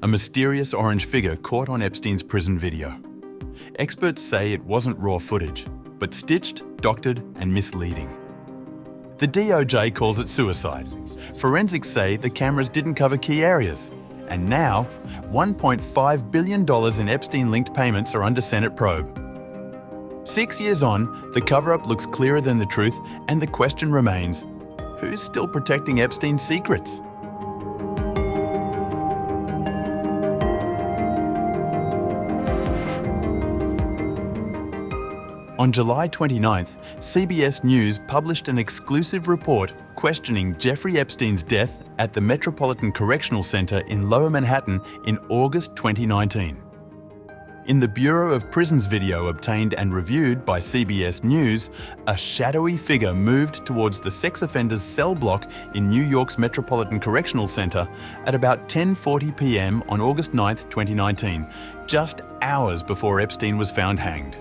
a mysterious orange figure caught on Epstein's prison video. Experts say it wasn't raw footage, but stitched, doctored, and misleading. The DOJ calls it suicide. Forensics say the cameras didn't cover key areas. And now, $1.5 billion in Epstein-linked payments are under Senate probe. 6 years on, the cover-up looks clearer than the truth, and the question remains, who's still protecting Epstein's secrets? On July 29th, CBS News published an exclusive report questioning Jeffrey Epstein's death at the Metropolitan Correctional Center in Lower Manhattan in August 2019. In the Bureau of Prisons video obtained and reviewed by CBS News, a shadowy figure moved towards the sex offender's cell block in New York's Metropolitan Correctional Center at about 10:40 p.m. on August 9th, 2019, just hours before Epstein was found hanged.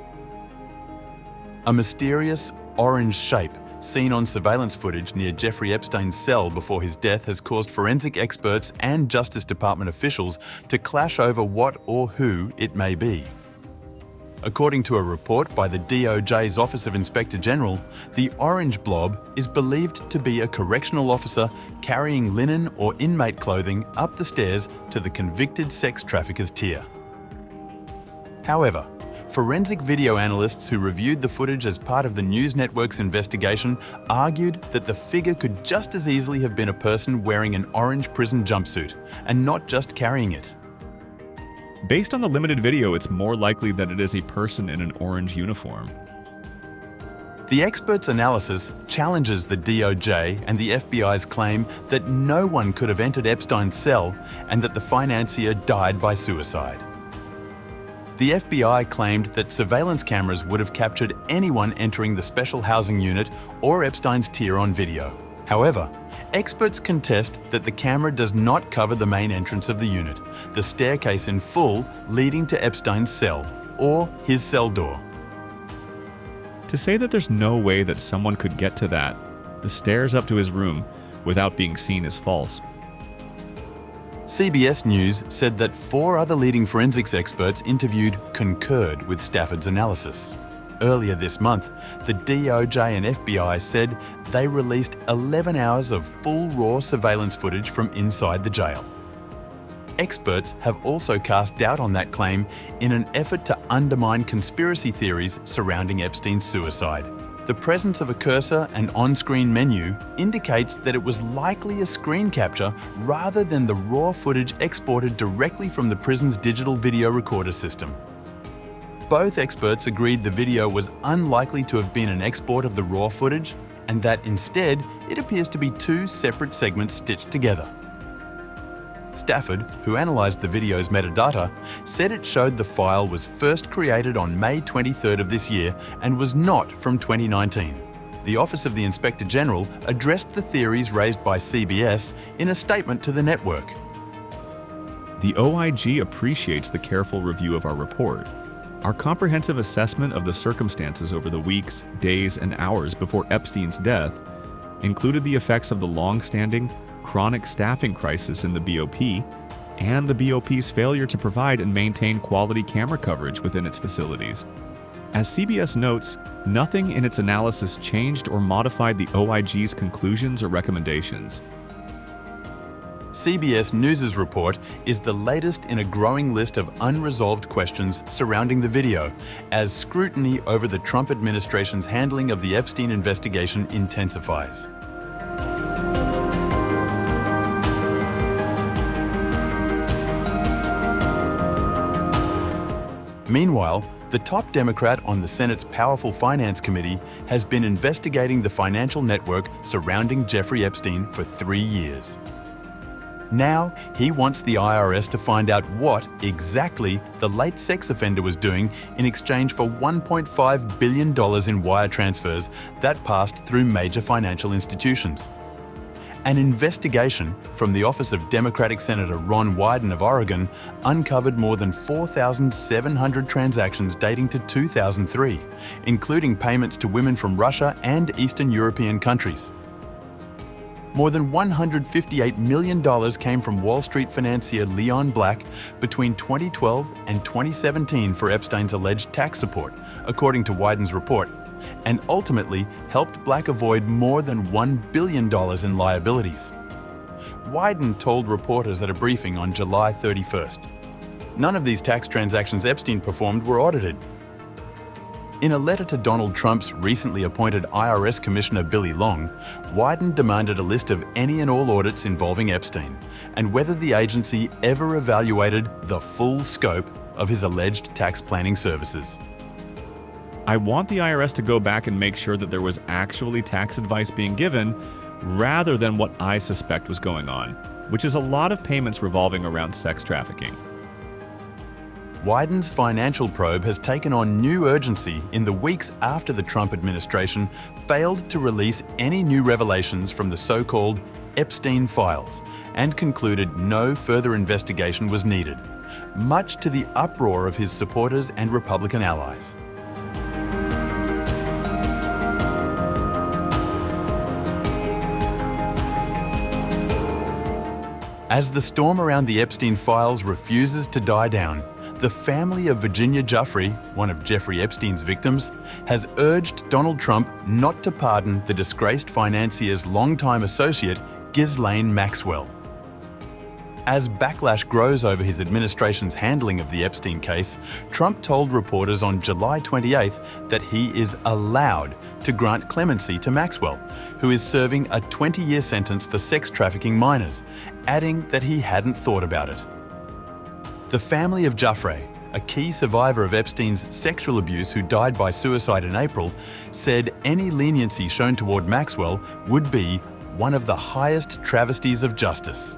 A mysterious orange shape seen on surveillance footage near Jeffrey Epstein's cell before his death has caused forensic experts and Justice Department officials to clash over what or who it may be. According to a report by the DOJ's Office of Inspector General, the orange blob is believed to be a correctional officer carrying linen or inmate clothing up the stairs to the convicted sex trafficker's tier. However, forensic video analysts who reviewed the footage as part of the news network's investigation argued that the figure could just as easily have been a person wearing an orange prison jumpsuit, and not just carrying it. Based on the limited video, it's more likely that it is a person in an orange uniform. The experts' analysis challenges the DOJ and the FBI's claim that no one could have entered Epstein's cell and that the financier died by suicide. The FBI claimed that surveillance cameras would have captured anyone entering the special housing unit or Epstein's tier on video. However, experts contest that the camera does not cover the main entrance of the unit, the staircase in full leading to Epstein's cell, or his cell door. To say that there's no way that someone could get to that, the stairs up to his room, without being seen is false. CBS News said that 4 other leading forensics experts interviewed concurred with Stafford's analysis. Earlier this month, the DOJ and FBI said they released 11 hours of full raw surveillance footage from inside the jail. Experts have also cast doubt on that claim in an effort to undermine conspiracy theories surrounding Epstein's suicide. The presence of a cursor and on-screen menu indicates that it was likely a screen capture rather than the raw footage exported directly from the prison's digital video recorder system. Both experts agreed the video was unlikely to have been an export of the raw footage, and that instead it appears to be 2 separate segments stitched together. Stafford, who analysed the video's metadata, said it showed the file was first created on May 23rd of this year and was not from 2019. The Office of the Inspector General addressed the theories raised by CBS in a statement to the network. The OIG appreciates the careful review of our report. Our comprehensive assessment of the circumstances over the weeks, days, and hours before Epstein's death included the effects of the long-standing, chronic staffing crisis in the BOP and the BOP's failure to provide and maintain quality camera coverage within its facilities. As CBS notes, nothing in its analysis changed or modified the OIG's conclusions or recommendations. CBS News' report is the latest in a growing list of unresolved questions surrounding the video, as scrutiny over the Trump administration's handling of the Epstein investigation intensifies. Meanwhile, the top Democrat on the Senate's powerful Finance Committee has been investigating the financial network surrounding Jeffrey Epstein for 3 years. Now, he wants the IRS to find out what exactly the late sex offender was doing in exchange for $1.5 billion in wire transfers that passed through major financial institutions. An investigation from the office of Democratic Senator Ron Wyden of Oregon uncovered more than 4,700 transactions dating to 2003, including payments to women from Russia and Eastern European countries. More than $158 million came from Wall Street financier Leon Black between 2012 and 2017 for Epstein's alleged tax support, according to Wyden's report, and ultimately helped Black avoid more than $1 billion in liabilities. Wyden told reporters at a briefing on July 31st. None of these tax transactions Epstein performed were audited. In a letter to Donald Trump's recently appointed IRS Commissioner Billy Long, Wyden demanded a list of any and all audits involving Epstein and whether the agency ever evaluated the full scope of his alleged tax planning services. I want the IRS to go back and make sure that there was actually tax advice being given rather than what I suspect was going on, which is a lot of payments revolving around sex trafficking. Wyden's financial probe has taken on new urgency in the weeks after the Trump administration failed to release any new revelations from the so-called Epstein files and concluded no further investigation was needed, much to the uproar of his supporters and Republican allies. As the storm around the Epstein files refuses to die down, the family of Virginia Giuffre, one of Jeffrey Epstein's victims, has urged Donald Trump not to pardon the disgraced financier's longtime associate, Ghislaine Maxwell. As backlash grows over his administration's handling of the Epstein case, Trump told reporters on July 28th that he is allowed to grant clemency to Maxwell, who is serving a 20-year sentence for sex trafficking minors, adding that he hadn't thought about it. The family of Giuffre, a key survivor of Epstein's sexual abuse who died by suicide in April, said any leniency shown toward Maxwell would be one of the highest travesties of justice.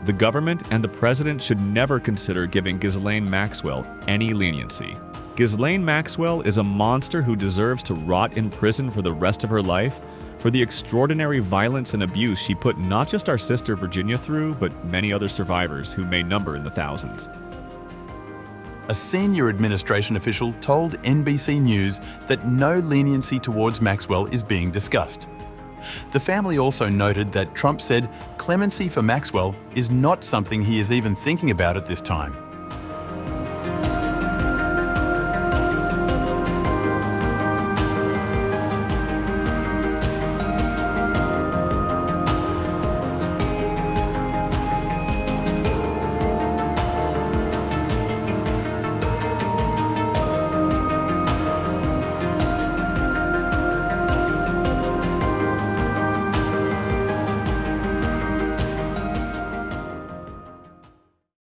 The government and the president should never consider giving Ghislaine Maxwell any leniency. Ghislaine Maxwell is a monster who deserves to rot in prison for the rest of her life for the extraordinary violence and abuse she put not just our sister Virginia through, but many other survivors who may number in the thousands. A senior administration official told NBC News that no leniency towards Maxwell is being discussed. The family also noted that Trump said clemency for Maxwell is not something he is even thinking about at this time.